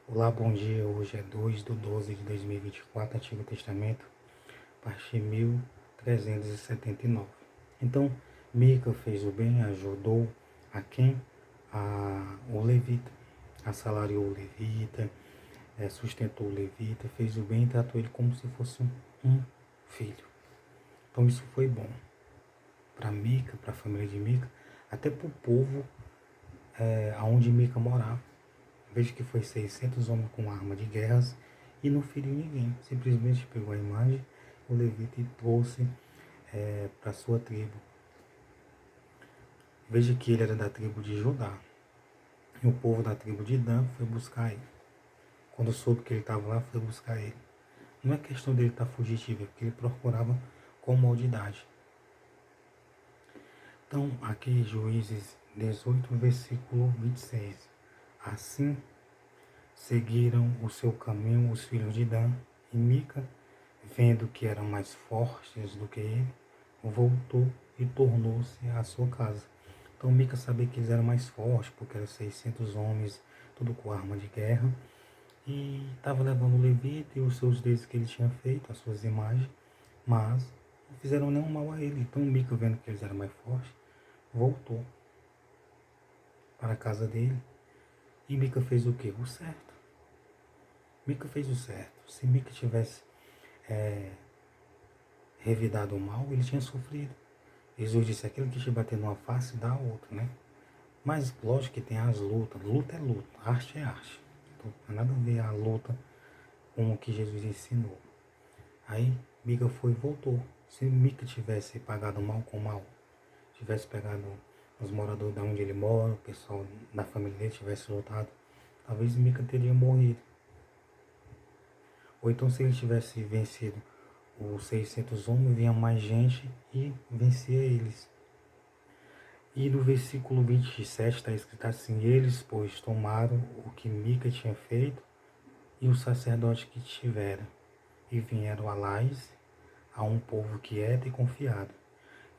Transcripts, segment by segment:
Olá, bom dia. Hoje é 2/12/2024, Antigo Testamento, parte 1379. Então, Mica fez o bem, ajudou a quem? O levita, assalariou o levita, sustentou o levita, fez o bem e tratou ele como se fosse um filho. Então, isso foi bom para Mica, para a família de Mica, até para o povo aonde Mica morava. Veja que foi 600 homens com arma de guerras e não feriu ninguém. Simplesmente pegou a imagem, o levita e trouxe para sua tribo. Veja que ele era da tribo de Judá. E o povo da tribo de Dan foi buscar ele. Quando soube que ele estava lá, foi buscar ele. Não é questão dele estar fugitivo, é porque ele procurava comodidade. Então, aqui Juízes 18, versículo 26. Assim seguiram o seu caminho os filhos de Dan, e Mica, vendo que eram mais fortes do que ele, voltou e tornou-se à sua casa. Então Mica sabia que eles eram mais fortes, porque eram 600 homens, tudo com arma de guerra, e estava levando o levita e os seus deuses que ele tinha feito, as suas imagens, mas não fizeram nenhum mal a ele. Então Mica, vendo que eles eram mais fortes, voltou para a casa dele, e Mica fez o quê? O certo. Mica fez o certo. Se Mica tivesse revidado o mal, ele tinha sofrido. Jesus disse: aquele que te bater numa face, dá a outra, né? Mas lógico que tem as lutas. Luta é luta, arte é arte. Então, não tem nada a ver a luta com o que Jesus ensinou. Aí Mica foi e voltou. Se Mica tivesse pagado mal com mal, tivesse pegado os moradores de onde ele mora, o pessoal da família dele tivesse lutado, talvez Mica teria morrido. Ou então, se ele tivesse vencido os 600 homens, vinha mais gente e vencia eles. E no versículo 27 está escrito assim: eles, pois, tomaram o que Mica tinha feito e o sacerdote que tivera, e vieram a Lais, a um povo quieto e confiado,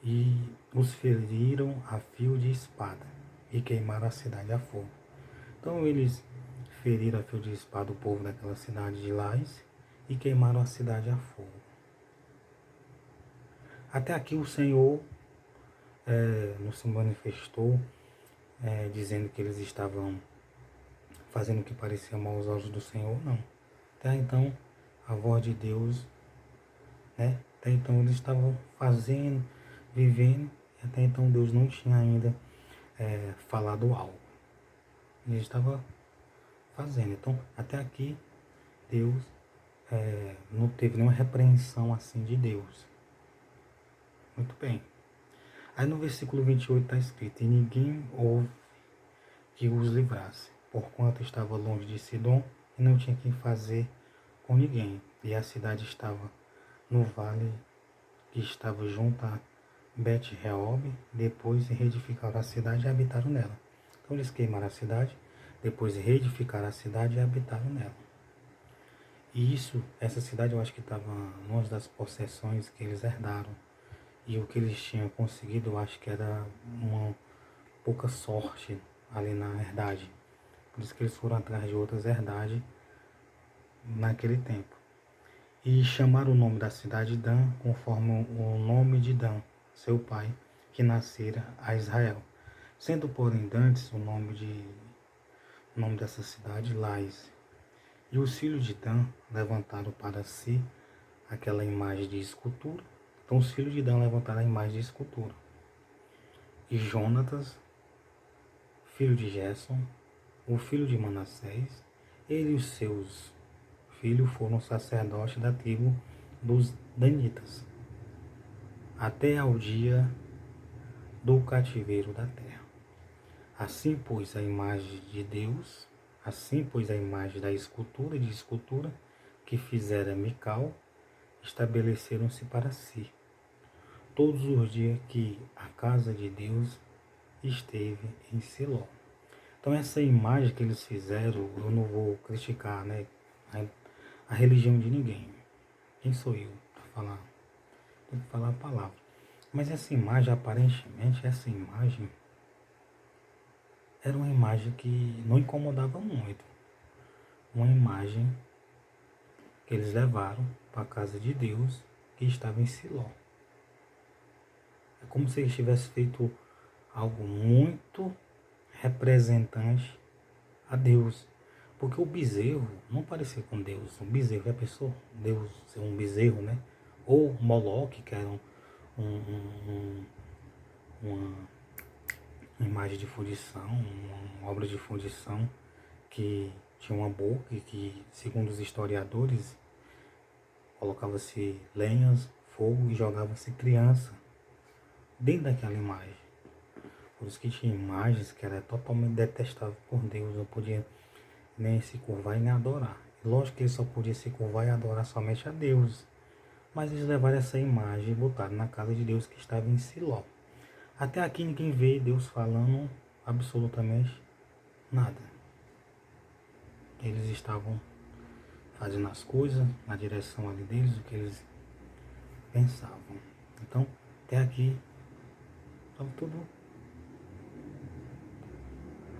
e os feriram a fio de espada, e queimaram a cidade a fogo. Então eles feriram a fio de espada o povo daquela cidade de Lais, e queimaram a cidade a fogo. Até aqui o Senhor não se manifestou, dizendo que eles estavam fazendo o que parecia mal aos olhos do Senhor, não. Até então, a voz de Deus, né? Até então eles estavam fazendo, vivendo, e até então Deus não tinha ainda falado algo. Ele estava fazendo. Então, até aqui, Deus não teve nenhuma repreensão assim de Deus. Muito bem. Aí no versículo 28 está escrito: e ninguém houve que os livrasse, porquanto estava longe de Sidom e não tinha quem fazer com ninguém. E a cidade estava no vale que estava junto a Bet-Reob. Depois reedificaram a cidade e habitaram nela. Então eles queimaram a cidade, depois reedificaram a cidade e habitaram nela. E essa cidade eu acho que estava numa das possessões que eles herdaram. E o que eles tinham conseguido, eu acho que era uma pouca sorte ali na herdade. Por isso que eles foram atrás de outras herdades naquele tempo. E chamaram o nome da cidade Dan, conforme o nome de Dan, seu pai, que nascera a Israel. Sendo, porém, dantes o nome dessa cidade, Lais. E os filhos de Dan levantaram para si aquela imagem de escultura. Então os filhos de Dan levantaram a imagem de escultura. E Jonatas, filho de Gerson, o filho de Manassés, ele e os seus filhos foram sacerdotes da tribo dos Danitas, até ao dia do cativeiro da terra. Assim, pois, a imagem de Deus, assim, pois, a imagem da escultura e de escultura que fizera Mical, estabeleceram-se para si, todos os dias que a casa de Deus esteve em Siló. Então essa imagem que eles fizeram, eu não vou criticar, né, a religião de ninguém. Quem sou eu para falar? Tem que falar a palavra. Mas essa imagem, aparentemente, essa imagem era uma imagem que não incomodava muito. uma imagem que eles levaram para a casa de Deus que estava em Siló. É como se eles tivessem feito algo muito representante a Deus. Porque o bezerro não parecia com Deus. O bezerro, já pensou? Deus ser um bezerro, né? Ou Moloque, que era uma imagem de fundição, uma obra de fundição que tinha uma boca e que, segundo os historiadores, colocava-se lenhas, fogo e jogava-se criança dentro daquela imagem. Por isso que tinha imagens que era totalmente detestável por Deus, não podia nem se curvar e nem adorar. Lógico que ele só podia se curvar e adorar somente a Deus. Mas eles levaram essa imagem e botaram na casa de Deus que estava em Siló. Até aqui ninguém vê Deus falando absolutamente nada. Eles estavam fazendo as coisas na direção ali deles, o que eles pensavam. Então, até aqui, estava tudo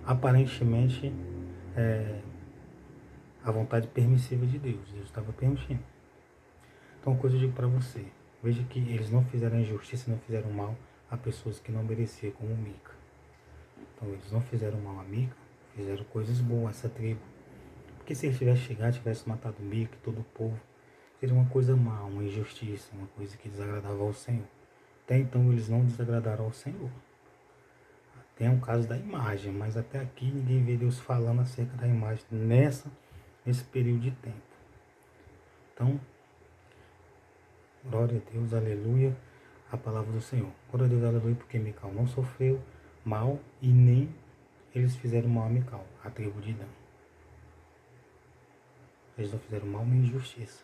aparentemente a vontade permissiva de Deus. Deus estava permitindo. Então, coisa eu digo para você. Veja que eles não fizeram injustiça, não fizeram mal a pessoas que não mereciam, como Mica. Então, eles não fizeram mal a Mica, fizeram coisas boas essa tribo. Porque se eles tivessem chegado, tivessem matado Mica e todo o povo, seria uma coisa má, uma injustiça, uma coisa que desagradava ao Senhor. Até então, eles não desagradaram ao Senhor. Tem o caso da imagem, mas até aqui ninguém vê Deus falando acerca da imagem nesse período de tempo. Então, glória a Deus, aleluia, a palavra do Senhor. Glória a Deus, aleluia, porque Mical não sofreu mal e nem eles fizeram mal a Mical, a tribo de Dan. Eles não fizeram mal nem injustiça.